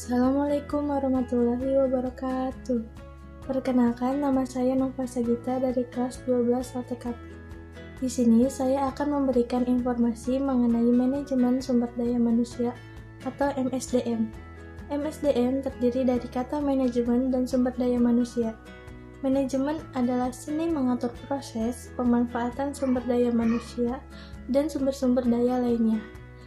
Assalamualaikum warahmatullahi wabarakatuh. Perkenalkan, nama saya Nova Sagita dari kelas 12 LTKP. Di sini saya akan memberikan informasi mengenai manajemen sumber daya manusia atau MSDM. MSDM terdiri dari kata manajemen dan sumber daya manusia. Manajemen adalah seni mengatur proses pemanfaatan sumber daya manusia dan sumber-sumber daya lainnya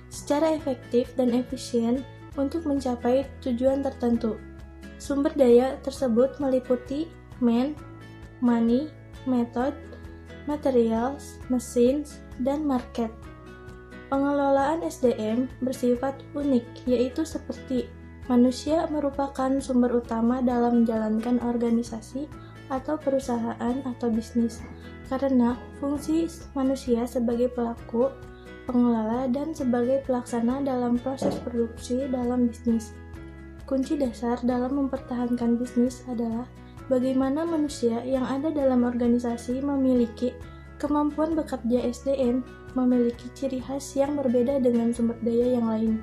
secara efektif dan efisien untuk mencapai tujuan tertentu. Sumber daya tersebut meliputi man, money, method, materials, machines, dan market. Pengelolaan SDM bersifat unik, yaitu seperti manusia merupakan sumber utama dalam menjalankan organisasi atau perusahaan atau bisnis, karena fungsi manusia sebagai pelaku, pengelola, dan sebagai pelaksana dalam proses produksi dalam bisnis. Kunci dasar dalam mempertahankan bisnis adalah bagaimana manusia yang ada dalam organisasi memiliki kemampuan bekerja. SDM memiliki ciri khas yang berbeda dengan sumber daya yang lain.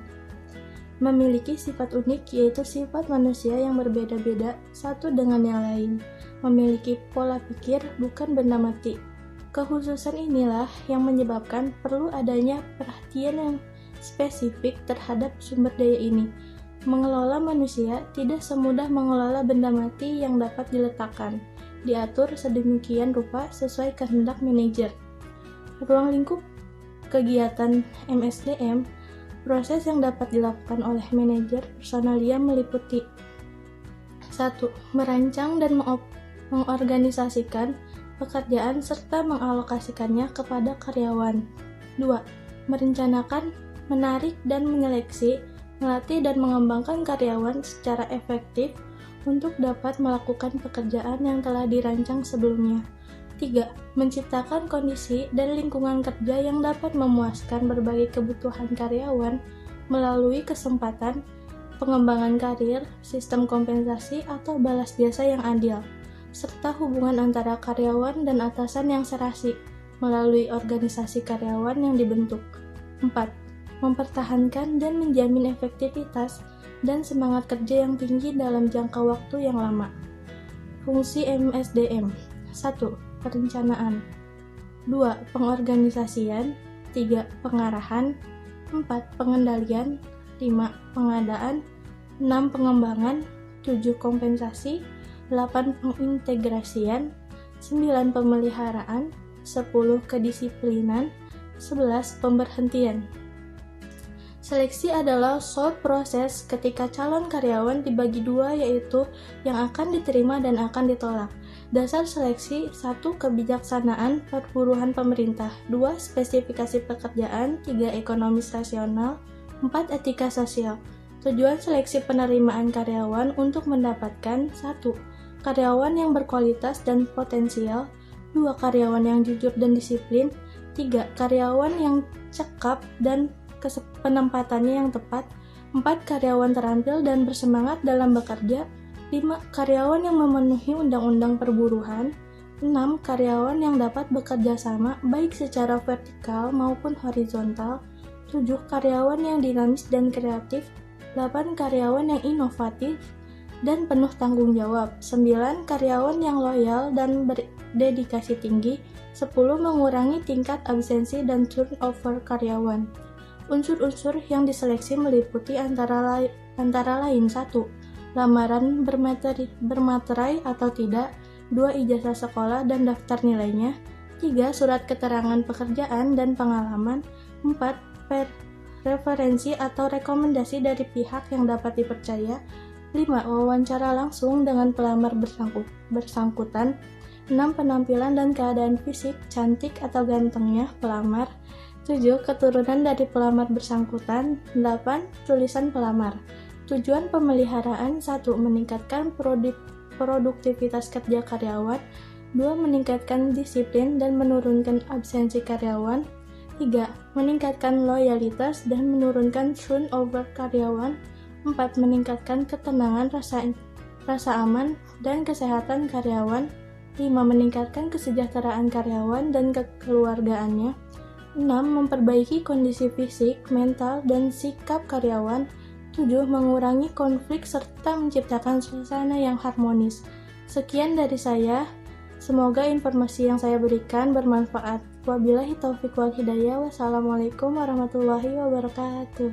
Memiliki sifat unik, yaitu sifat manusia yang berbeda-beda satu dengan yang lain. Memiliki pola pikir, bukan benda mati. Kekhususan inilah yang menyebabkan perlu adanya perhatian yang spesifik terhadap sumber daya ini. Mengelola manusia tidak semudah mengelola benda mati yang dapat diletakkan, diatur sedemikian rupa sesuai kehendak manajer. Ruang lingkup kegiatan MSDM, proses yang dapat dilakukan oleh manajer personalia meliputi 1. Merancang dan mengorganisasikan pekerjaan serta mengalokasikannya kepada karyawan. 2. Merencanakan, menarik dan menyeleksi, melatih dan mengembangkan karyawan secara efektif untuk dapat melakukan pekerjaan yang telah dirancang sebelumnya. 3. Menciptakan kondisi dan lingkungan kerja yang dapat memuaskan berbagai kebutuhan karyawan melalui kesempatan, pengembangan karir, sistem kompensasi atau balas jasa yang adil, serta hubungan antara karyawan dan atasan yang serasi melalui organisasi karyawan yang dibentuk. 4. Mempertahankan dan menjamin efektivitas dan semangat kerja yang tinggi dalam jangka waktu yang lama. Fungsi MSDM: 1. Perencanaan. 2. Pengorganisasian. 3. Pengarahan. 4. Pengendalian. 5. Pengadaan. 6. Pengembangan. 7. Kompensasi. 8. Pengintegrasian. 9. Pemeliharaan. 10. Kedisiplinan. 11. Pemberhentian. Seleksi adalah suatu proses ketika calon karyawan dibagi dua, yaitu yang akan diterima dan akan ditolak. Dasar seleksi: 1. Kebijaksanaan perburuhan pemerintah. 2. Spesifikasi pekerjaan. 3. Ekonomis rasional. 4. Etika sosial. Tujuan seleksi penerimaan karyawan untuk mendapatkan 1. Karyawan yang berkualitas dan potensial. 2. Karyawan yang jujur dan disiplin. 3. Karyawan yang cekap dan penempatannya yang tepat. 4. Karyawan terampil dan bersemangat dalam bekerja. 5. Karyawan yang memenuhi undang-undang perburuhan. 6. Karyawan yang dapat bekerja sama baik secara vertikal maupun horizontal. 7. Karyawan yang dinamis dan kreatif. 8. Karyawan yang inovatif dan penuh tanggung jawab. 9. Karyawan yang loyal dan berdedikasi tinggi. 10. Mengurangi tingkat absensi dan turnover karyawan. Unsur-unsur yang diseleksi meliputi antara lain 1. Lamaran bermaterai atau tidak. 2. Ijazah sekolah dan daftar nilainya. 3. Surat keterangan pekerjaan dan pengalaman. 4. Referensi atau rekomendasi dari pihak yang dapat dipercaya. 5. Wawancara langsung dengan pelamar bersangkutan. 6. Penampilan dan keadaan fisik, cantik atau gantengnya pelamar. 7. Keturunan dari pelamar bersangkutan. 8. Tulisan pelamar. Tujuan pemeliharaan: 1. Meningkatkan produktivitas kerja karyawan. 2. Meningkatkan disiplin dan menurunkan absensi karyawan. 3. Meningkatkan loyalitas dan menurunkan turnover karyawan. 4. Meningkatkan ketenangan, rasa aman, dan kesehatan karyawan. 5. Meningkatkan kesejahteraan karyawan dan kekeluargaannya. 6. Memperbaiki kondisi fisik, mental, dan sikap karyawan. 7. Mengurangi konflik serta menciptakan suasana yang harmonis. Sekian dari saya. Semoga informasi yang saya berikan bermanfaat. Wabillahi taufiq wal hidayah. Wassalamualaikum warahmatullahi wabarakatuh.